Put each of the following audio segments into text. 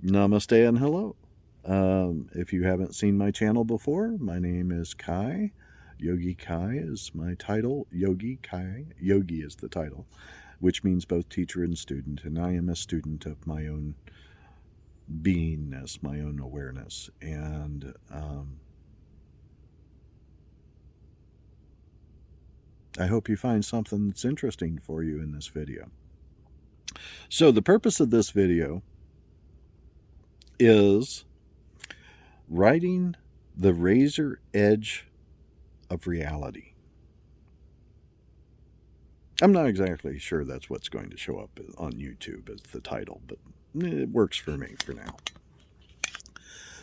Namaste and hello. If you haven't seen my channel before, my name is Kai. Yogi Kai is my title. Yogi Kai. Yogi is the title, which means both teacher and student. And I am a student of my own beingness, my own awareness. And I hope you find something that's interesting for you in this video. So the purpose of this video is riding the razor edge of reality. I'm not exactly sure that's what's going to show up on YouTube as the title, but it works for me for now.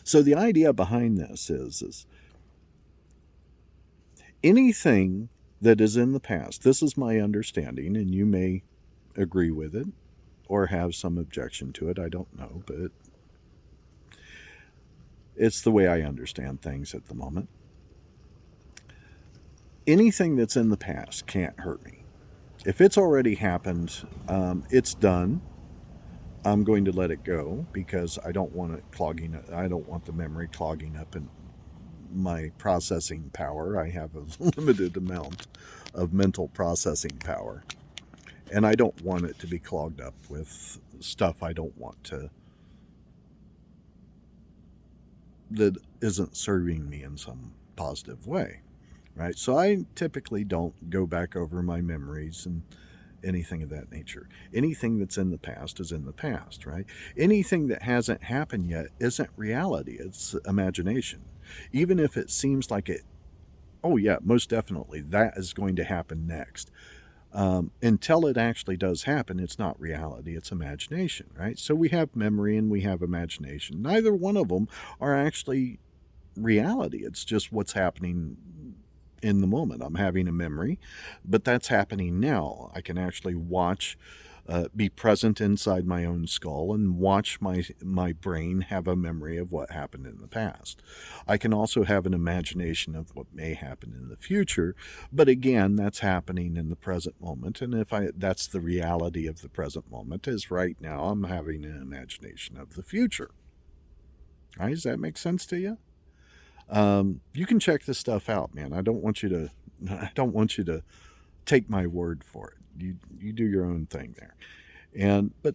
So the idea behind this is anything that is in the past, this is my understanding, and you may agree with it or have some objection to it, I don't know, but it's the way I understand things at the moment. Anything that's in the past can't hurt me. If it's already happened, it's done. I'm going to let it go because I don't want it clogging. I don't want the memory clogging up in my processing power. I have a limited amount of mental processing power, and I don't want it to be clogged up with stuff I don't want to, that isn't serving me in some positive way, right? So I typically don't go back over my memories and anything of that nature. Anything that's in the past is in the past, right? Anything that hasn't happened yet isn't reality, it's imagination. Even if it seems like it, oh yeah, most definitely, that is going to happen next. Until it actually does happen, it's not reality, it's imagination, right? So we have memory and we have imagination. Neither one of them are actually reality. It's just what's happening in the moment. I'm having a memory, but that's happening now. I can actually watch, be present inside my own skull and watch my brain have a memory of what happened in the past. I can also have an imagination of what may happen in the future, but again, that's happening in the present moment. And that's the reality of the present moment, is right now I'm having an imagination of the future. Right? Does that make sense to you? You can check this stuff out, man. I don't want you to take my word for it. You do your own thing there. But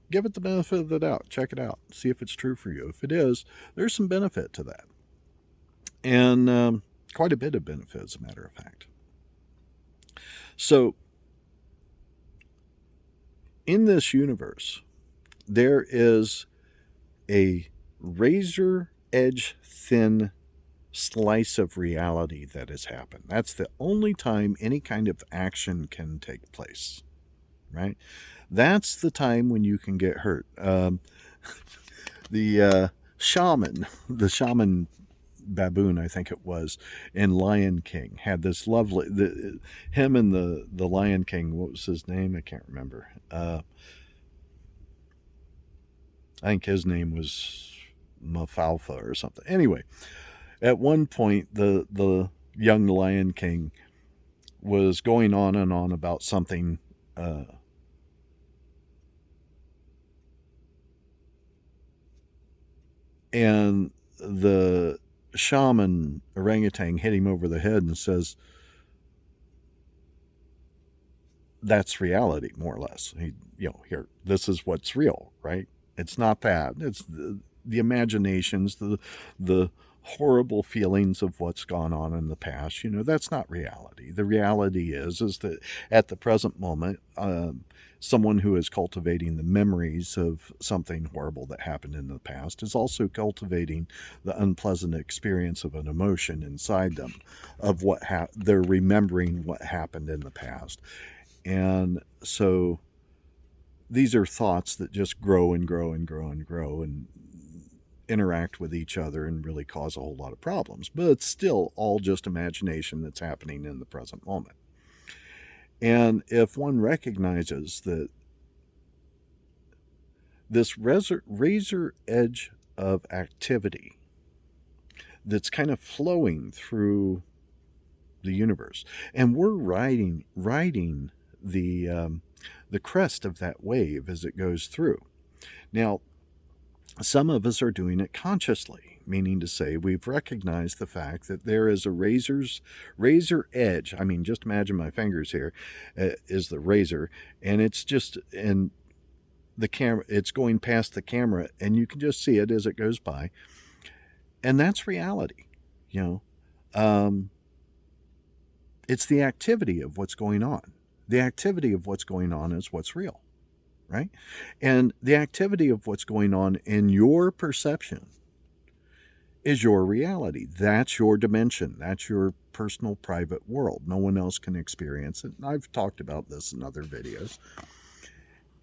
give it the benefit of the doubt. Check it out. See if it's true for you. If it is, there's some benefit to that. And quite a bit of benefit, as a matter of fact. So in this universe, there is a razor edge thin slice of reality that has happened. That's the only time any kind of action can take place, right? That's the time when you can get hurt. The shaman baboon, I think it was, in Lion King had this lovely, him and the Lion King, what was his name? I can't remember. I think his name was Mafalfa or something. Anyway, at one point, the young Lion King was going on and on about something. And the shaman orangutan hit him over the head and says, that's reality, more or less. Here, this is what's real, right? It's not that. It's the imaginations, the horrible feelings of what's gone on in the past. That's not reality. The reality is that at the present moment, someone who is cultivating the memories of something horrible that happened in the past is also cultivating the unpleasant experience of an emotion inside them, of they're remembering what happened in the past. And so these are thoughts that just grow and grow and grow and grow and interact with each other and really cause a whole lot of problems. But it's still all just imagination that's happening in the present moment. And if one recognizes that this razor edge of activity that's kind of flowing through the universe, and we're riding the crest of that wave as it goes through. Now, some of us are doing it consciously, meaning to say we've recognized the fact that there is a razor edge. I mean, just imagine my fingers here is the razor, and it's just in the camera. It's going past the camera, and you can just see it as it goes by, and that's reality. You know, it's the activity of what's going on. The activity of what's going on is what's real, right? And the activity of what's going on in your perception is your reality. That's your dimension. That's your personal private world. No one else can experience it. And I've talked about this in other videos.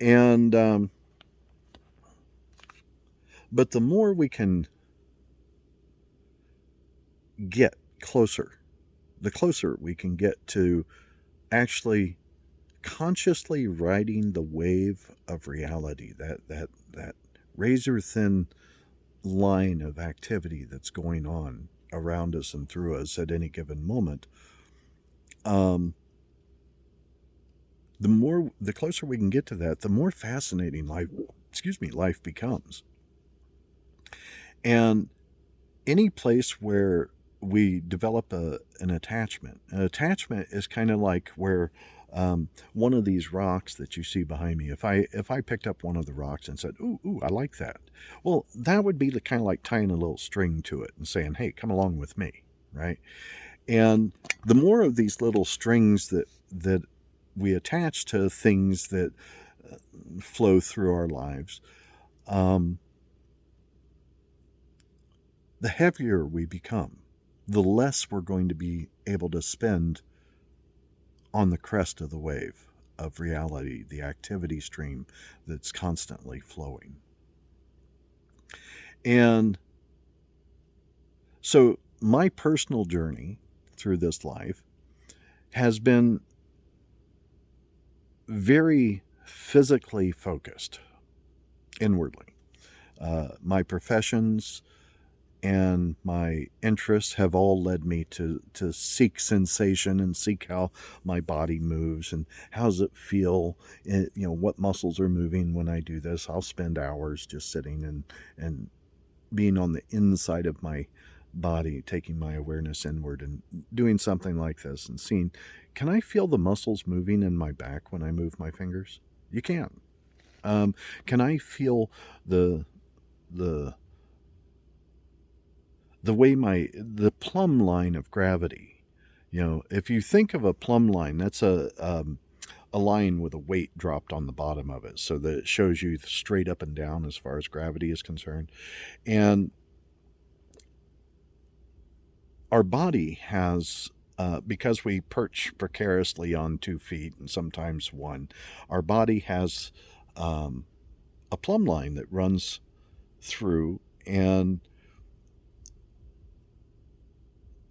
And, but the more we can get closer, the closer we can get to actually consciously riding the wave of reality, that razor thin line of activity that's going on around us and through us at any given moment, the closer we can get to that, the more fascinating life becomes. And any place where we develop an attachment is kind of like where one of these rocks that you see behind me, if I picked up one of the rocks and said, ooh, I like that. Well, that would be the kind of like tying a little string to it and saying, hey, come along with me, right? And the more of these little strings that we attach to things that flow through our lives, the heavier we become, the less we're going to be able to spend on the crest of the wave of reality, the activity stream that's constantly flowing. And so my personal journey through this life has been very physically focused inwardly. My professions and my interests have all led me to seek sensation and seek how my body moves and how does it feel, what muscles are moving when I do this. I'll spend hours just sitting and being on the inside of my body, taking my awareness inward and doing something like this and seeing, can I feel the muscles moving in my back when I move my fingers? You can. Can I feel the way the plumb line of gravity? If you think of a plumb line, that's a line with a weight dropped on the bottom of it, so that it shows you straight up and down as far as gravity is concerned. And our body has, because we perch precariously on 2 feet and sometimes one, our body has a plumb line that runs through, and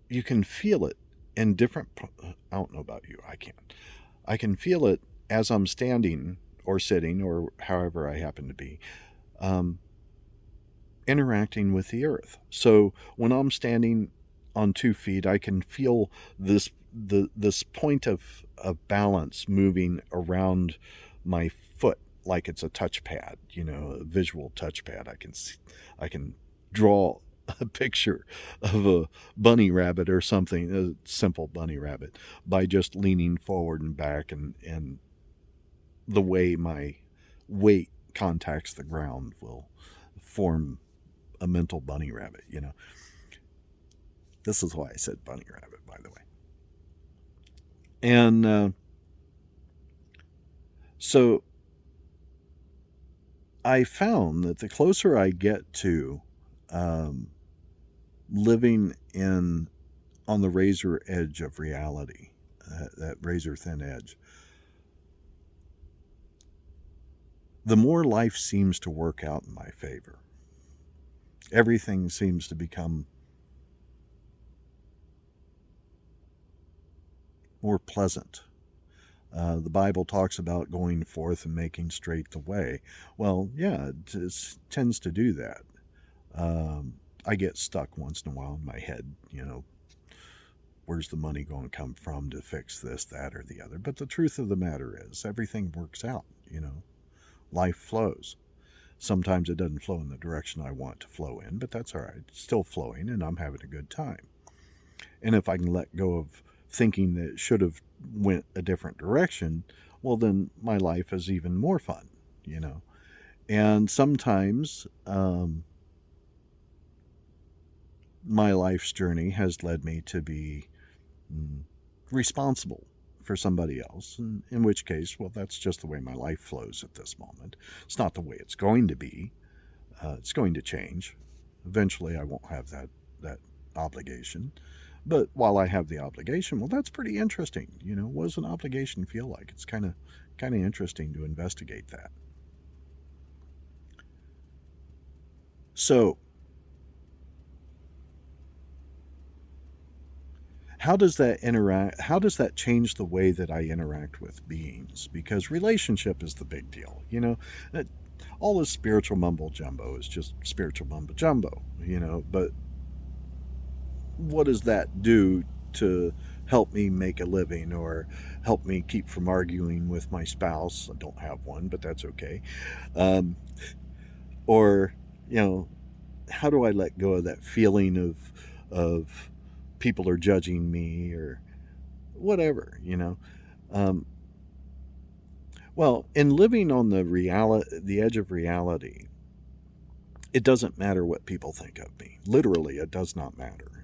you can feel it in different. I don't know about you. I can feel it as I'm standing or sitting or however I happen to be, interacting with the earth. So when I'm standing on 2 feet, I can feel this point of balance moving around my foot like it's a touchpad, a visual touchpad. I can draw a picture of a bunny rabbit or something, a simple bunny rabbit, by just leaning forward and back and the way my weight contacts the ground will form a mental bunny rabbit. This is why I said bunny rabbit, by the way. And so I found that the closer I get to living on the razor edge of reality, that razor thin edge, the more life seems to work out in my favor. Everything seems to become more pleasant. The Bible talks about going forth and making straight the way. Well, yeah, it tends to do that. I get stuck once in a while in my head, where's the money going to come from to fix this, that, or the other? But the truth of the matter is, everything works out, life flows. Sometimes it doesn't flow in the direction I want to flow in, but that's all right. It's still flowing, and I'm having a good time. And if I can let go of thinking that it should have went a different direction, well, then my life is even more fun, you know. And sometimes my life's journey has led me to be responsible for somebody else, in which case, well, that's just the way my life flows at this moment. It's not the way it's going to be. It's going to change. Eventually, I won't have that obligation. But while I have the obligation, well, that's pretty interesting. You know, what does an obligation feel like? It's kind of interesting to investigate that. So, how does that change the way that I interact with beings? Because relationship is the big deal, you know. All this spiritual mumbo jumbo is just spiritual mumbo jumbo, you know. But what does that do to help me make a living, or help me keep from arguing with my spouse? I don't have one, but that's okay. Or, you know, how do I let go of that feeling of people are judging me, or whatever, you know? Well, in living on the edge of reality, it doesn't matter what people think of me. Literally, it does not matter,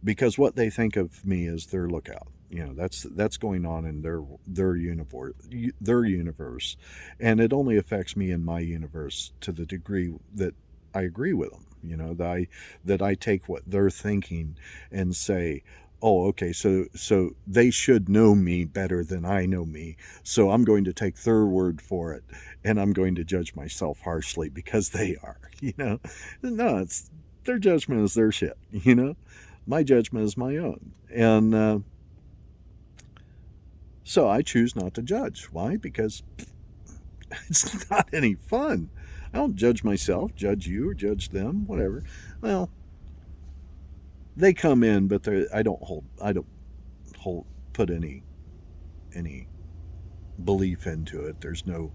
because what they think of me is their lookout. You know, that's going on in their universe, and it only affects me in my universe to the degree that I agree with them. You know, that I take what they're thinking and say, oh, okay, so they should know me better than I know me, so I'm going to take their word for it, and I'm going to judge myself harshly because they are. You know, no, it's their judgment is their shit. You know, my judgment is my own, and so I choose not to judge. Why? Because it's not any fun. I don't judge myself, judge you, or judge them, whatever. Well, they come in, but I don't put any belief into it. There's no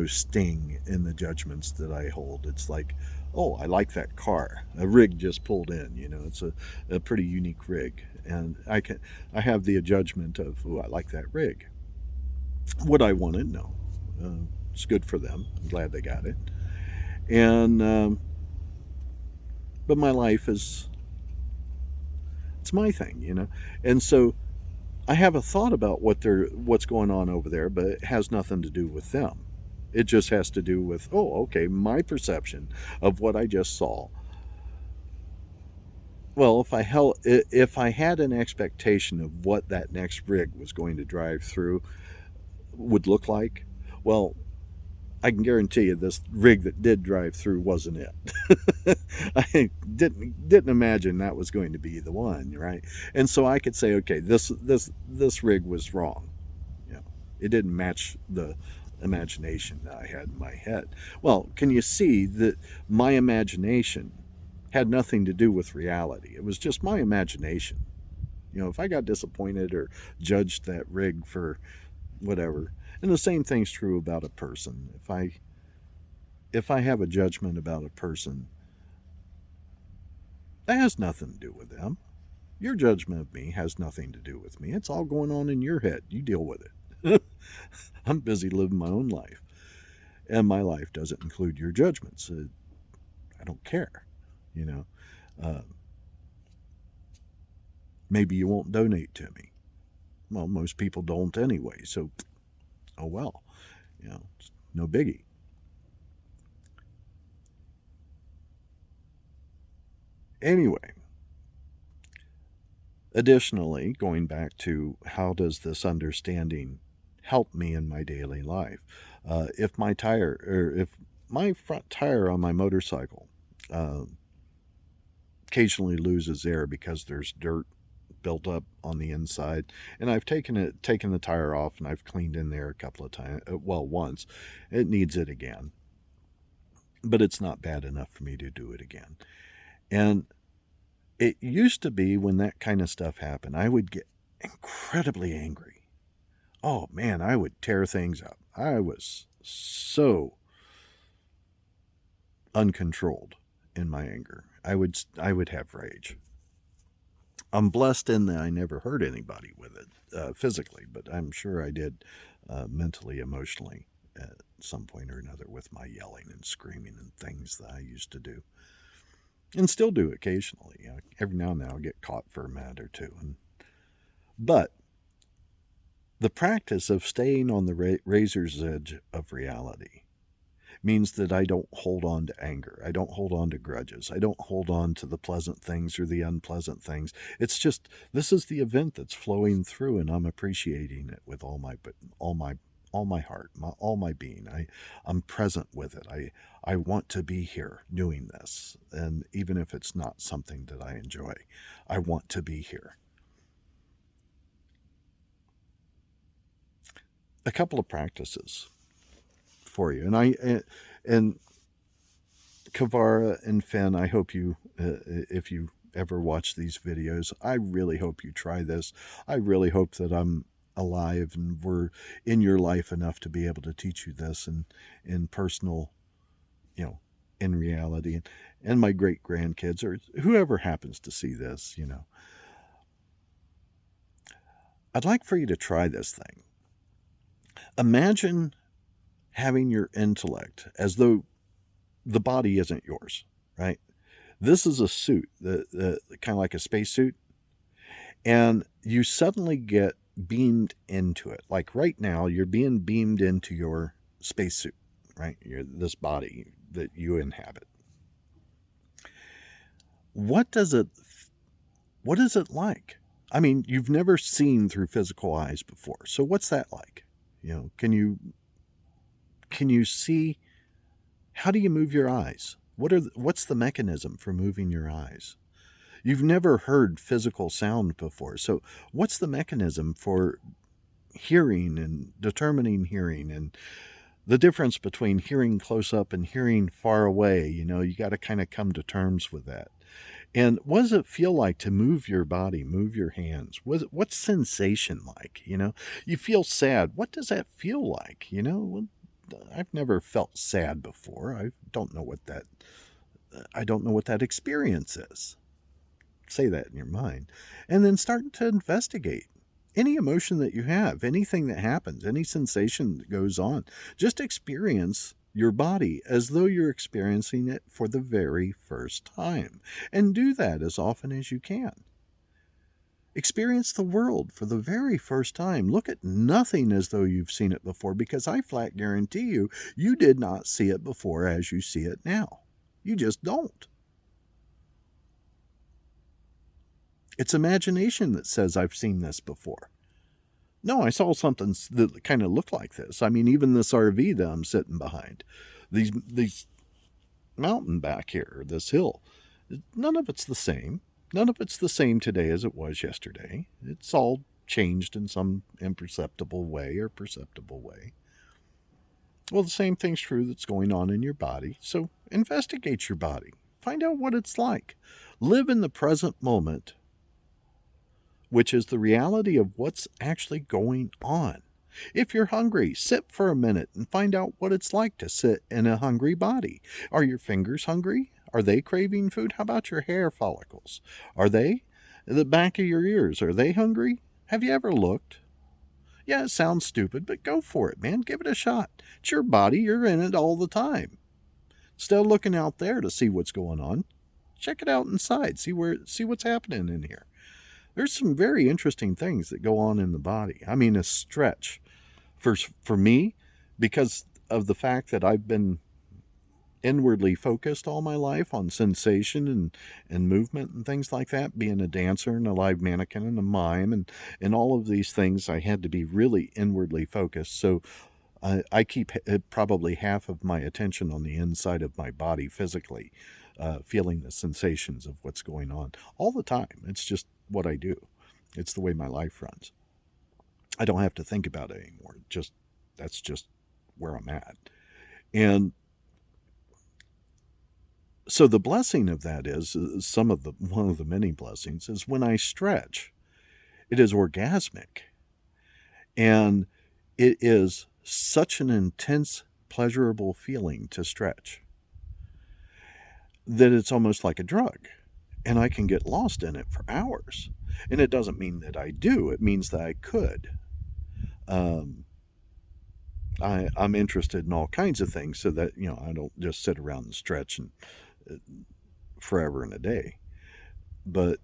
sting in the judgments that I hold. It's like, oh, I like that car. A rig just pulled in. You know, it's a pretty unique rig, and I have the judgment of, oh, I like that rig. Would I want it? No. It's good for them. I'm glad they got it. And but my life it's my thing, you know. And so I have a thought about what's going on over there, but it has nothing to do with them. It just has to do with, oh, okay, my perception of what I just saw. Well, if I had an expectation of what that next rig was going to drive through would look like, well, I can guarantee you this rig that did drive through wasn't it. I didn't imagine that was going to be the one, right? And so I could say, okay, this rig was wrong. You know, it didn't match the imagination that I had in my head. Well, can you see that my imagination had nothing to do with reality? It was just my imagination. You know, if I got disappointed or judged that rig for whatever, and the same thing's true about a person. If I have a judgment about a person, that has nothing to do with them. Your judgment of me has nothing to do with me. It's all going on in your head. You deal with it. I'm busy living my own life, and my life doesn't include your judgments. I don't care, you know. Maybe you won't donate to me. Well, most people don't anyway, so oh well, you know, it's no biggie. Anyway, additionally, going back to how does this understanding help me in my daily life? If my front tire on my motorcycle uh, occasionally loses air because there's dirt built up on the inside, and I've taken the tire off, and I've cleaned in there a couple of times, well, once. It needs it again, but it's not bad enough for me to do it again. And it used to be, when that kind of stuff happened, I would get incredibly angry. Oh man, I would tear things up. I was so uncontrolled in my anger. I would have rage. I'm blessed in that I never hurt anybody with it physically, but I'm sure I did mentally, emotionally at some point or another with my yelling and screaming and things that I used to do, and still do occasionally. Every now and then I'll get caught for a minute or two. But the practice of staying on the razor's edge of reality means that I don't hold on to anger. I don't hold on to grudges. I don't hold on to the pleasant things or the unpleasant things. It's just, this is the event that's flowing through, and I'm appreciating it with all my heart, all my being. I'm present with it. I want to be here doing this. And even if it's not something that I enjoy, I want to be here. A couple of practices for you. And Kavara and Finn, I hope you, if you ever watch these videos, I really hope you try this. I really hope that I'm alive and we're in your life enough to be able to teach you this in personal, in reality, and my great grandkids or whoever happens to see this, I'd like for you to try this thing. Imagine having your intellect as though the body isn't yours, right? This is a suit, the kind of like a spacesuit, and you suddenly get beamed into it. Like right now, you're being beamed into your spacesuit, right? This body that you inhabit. What is it like? I mean, you've never seen through physical eyes before. So what's that like? Can you see, how do you move your eyes? What's the mechanism for moving your eyes? You've never heard physical sound before. So what's the mechanism for hearing and determining hearing, and the difference between hearing close up and hearing far away? You got to kind of come to terms with that. And what does it feel like to move your body, move your hands? What's sensation like? You feel sad. What does that feel like? I've never felt sad before. I don't know what that experience is. Say that in your mind. And then start to investigate any emotion that you have, anything that happens, any sensation that goes on. Just experience your body as though you're experiencing it for the very first time. And do that as often as you can. Experience the world for the very first time. Look at nothing as though you've seen it before, because I flat guarantee you did not see it before as you see it now. You just don't. It's imagination that says, I've seen this before. No, I saw something that kind of looked like this. I mean, even this RV that I'm sitting behind, these mountain back here, this hill, none of it's the same. None of it's the same today as it was yesterday. It's all changed in some imperceptible way or perceptible way. Well, the same thing's true that's going on in your body. So investigate your body. Find out what it's like. Live in the present moment, which is the reality of what's actually going on. If you're hungry, sit for a minute and find out what it's like to sit in a hungry body. Are your fingers hungry? Are they craving food? How about your hair follicles? Are they? The back of your ears, are they hungry? Have you ever looked? Yeah, it sounds stupid, but go for it, man. Give it a shot. It's your body. You're in it all the time. Instead of looking out there to see what's going on, check it out inside. See what's happening in here. There's some very interesting things that go on in the body. I mean, a stretch for me, because of the fact that I've been inwardly focused all my life on sensation and movement and things like that, being a dancer and a live mannequin and a mime and all of these things, I had to be really inwardly focused. So I keep probably half of my attention on the inside of my body physically, feeling the sensations of what's going on all the time. It's just what I do. It's the way my life runs. I don't have to think about it anymore. That's just where I'm at. And so the blessing of that is one of the many blessings is when I stretch, it is orgasmic. And it is such an intense, pleasurable feeling to stretch. that it's almost like a drug. And I can get lost in it for hours. And it doesn't mean that I do, it means that I could. Um, I'm interested in all kinds of things so that, I don't just sit around and stretch and forever and a day. But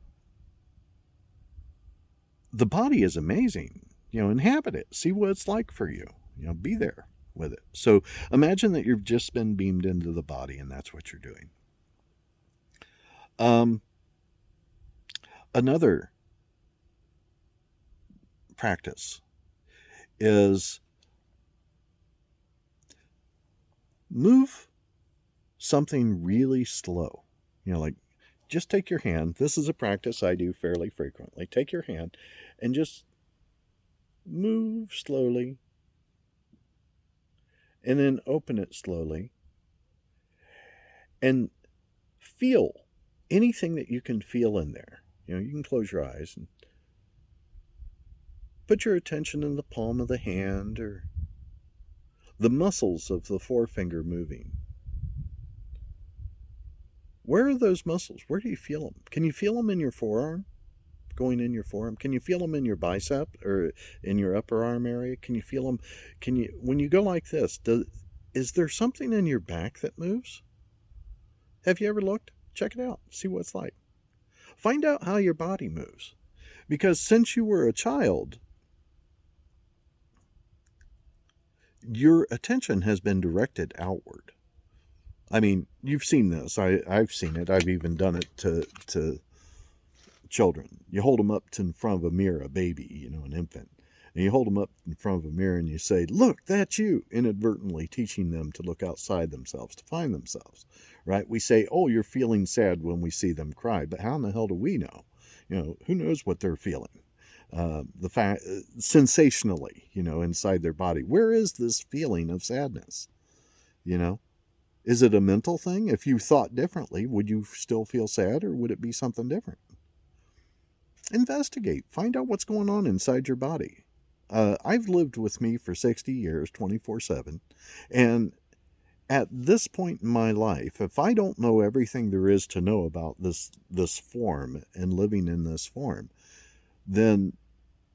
the body is amazing. Inhabit it, see what it's like for you. Be there with it. So imagine that you've just been beamed into the body, and that's what you're doing. Another practice is move something really slow. Like just take your hand. This is a practice I do fairly frequently. Take your hand and just move slowly, and then open it slowly, and feel anything that you can feel in there. You can close your eyes and put your attention in the palm of the hand or the muscles of the forefinger moving. Where are those muscles? Where do you feel them? Can you feel them in your forearm? Going in your forearm? Can you feel them in your bicep or in your upper arm area? Can you feel them? When you go like this, is there something in your back that moves? Have you ever looked? Check it out. See what it's like. Find out how your body moves. Because since you were a child, your attention has been directed outward. I mean, you've seen this. I've seen it. I've even done it to children. You hold them up in front of a mirror, a baby, an infant. And you hold them up in front of a mirror and you say, look, that's you, inadvertently teaching them to look outside themselves, to find themselves, right? We say, oh, you're feeling sad when we see them cry, but how in the hell do we know? Who knows what they're feeling? The fact, sensationally, inside their body. Where is this feeling of sadness? Is it a mental thing? If you thought differently, would you still feel sad, or would it be something different? Investigate. Find out what's going on inside your body. I've lived with me for 60 years, 24/7, and at this point in my life, if I don't know everything there is to know about this form and living in this form, then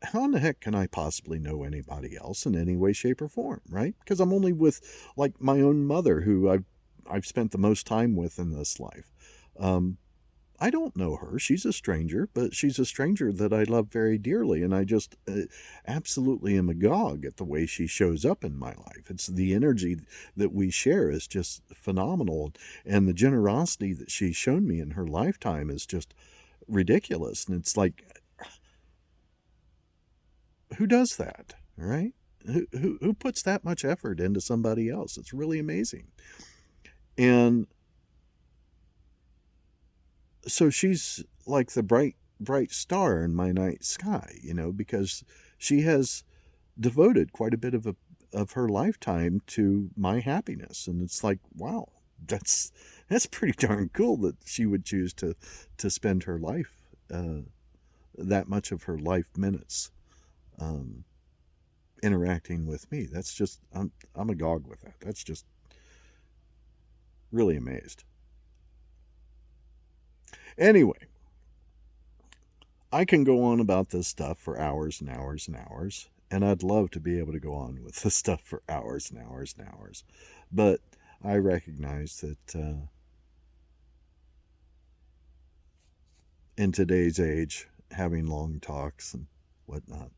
how in the heck can I possibly know anybody else in any way, shape, or form, right? Because I'm only with, like, my own mother, who I've spent the most time with in this life. I don't know her. She's a stranger, but she's a stranger that I love very dearly, and I just absolutely am agog at the way she shows up in my life. It's the energy that we share is just phenomenal, and the generosity that she's shown me in her lifetime is just ridiculous. And it's like, who does that, right? Who puts that much effort into somebody else? It's really amazing. And so she's like the bright star in my night sky, because she has devoted quite a bit of her lifetime to my happiness. And it's like, wow, that's pretty darn cool that she would choose to spend her life, that much of her life minutes, interacting with me. That's just, I'm agog with that. That's just really amazed. Anyway, I can go on about this stuff for hours and hours and hours, and I'd love to be able to go on with this stuff for hours and hours and hours. But I recognize that in today's age, having long talks and whatnot,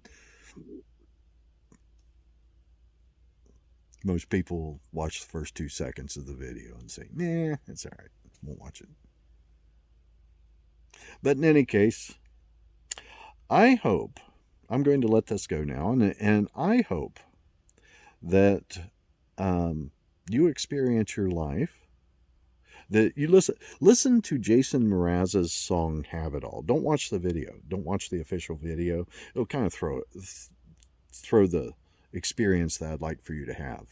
most people watch the first 2 seconds of the video and say, nah, it's all right, won't watch it. But in any case, I hope, I'm going to let this go now, and I hope that you experience your life, that you listen to Jason Mraz's song Have It All. Don't watch the video. Don't watch the official video. It'll kind of throw the experience that I'd like for you to have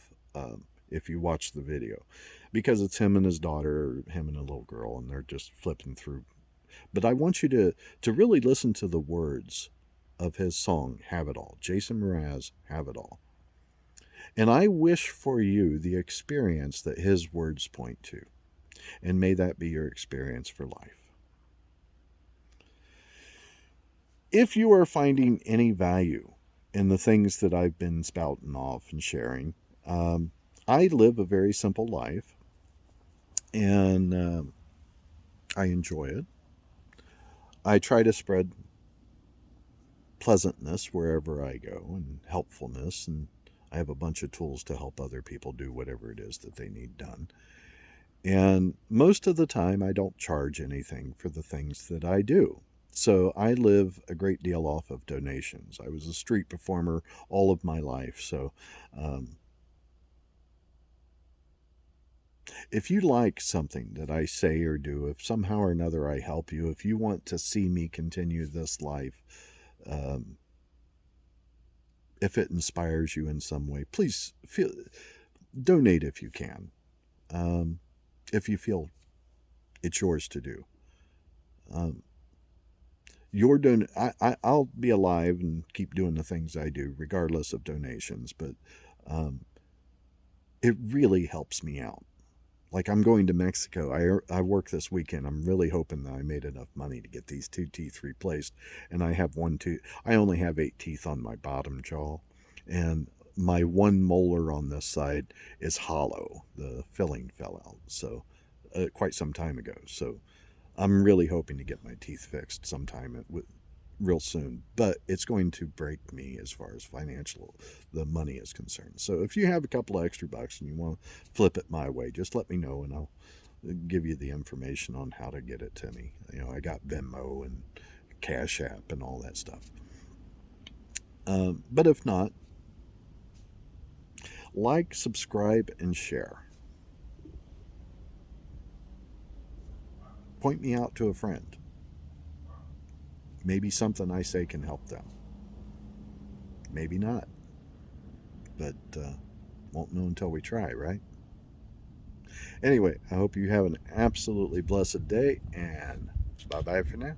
if you watch the video, because it's him and his daughter, or him and a little girl, and they're just flipping through. But I want you to really listen to the words of his song, Have It All. Jason Mraz, Have It All. And I wish for you the experience that his words point to. And may that be your experience for life. If you are finding any value in the things that I've been spouting off and sharing, I live a very simple life, and I enjoy it. I try to spread pleasantness wherever I go and helpfulness, and I have a bunch of tools to help other people do whatever it is that they need done. And most of the time, I don't charge anything for the things that I do. So I live a great deal off of donations. I was a street performer all of my life. So if you like something that I say or do, if somehow or another I help you, if you want to see me continue this life, if it inspires you in some way, please donate if you can. If you feel it's yours to do. I'll be alive and keep doing the things I do regardless of donations, but it really helps me out. Like, I'm going to Mexico. I work this weekend. I'm really hoping that I made enough money to get these 2 teeth replaced. And I have 1 tooth. I only have 8 teeth on my bottom jaw, and my 1 molar on this side is hollow. The filling fell out. So quite some time ago. So I'm really hoping to get my teeth fixed sometime real soon, but it's going to break me as far as the money is concerned. So if you have a couple of extra bucks and you want to flip it my way, just let me know and I'll give you the information on how to get it to me. I got Venmo and Cash App and all that stuff. But if not, like, subscribe, and share. Point me out to a friend. Maybe something I say can help them. Maybe not. But won't know until we try, right? Anyway, I hope you have an absolutely blessed day, and bye-bye for now.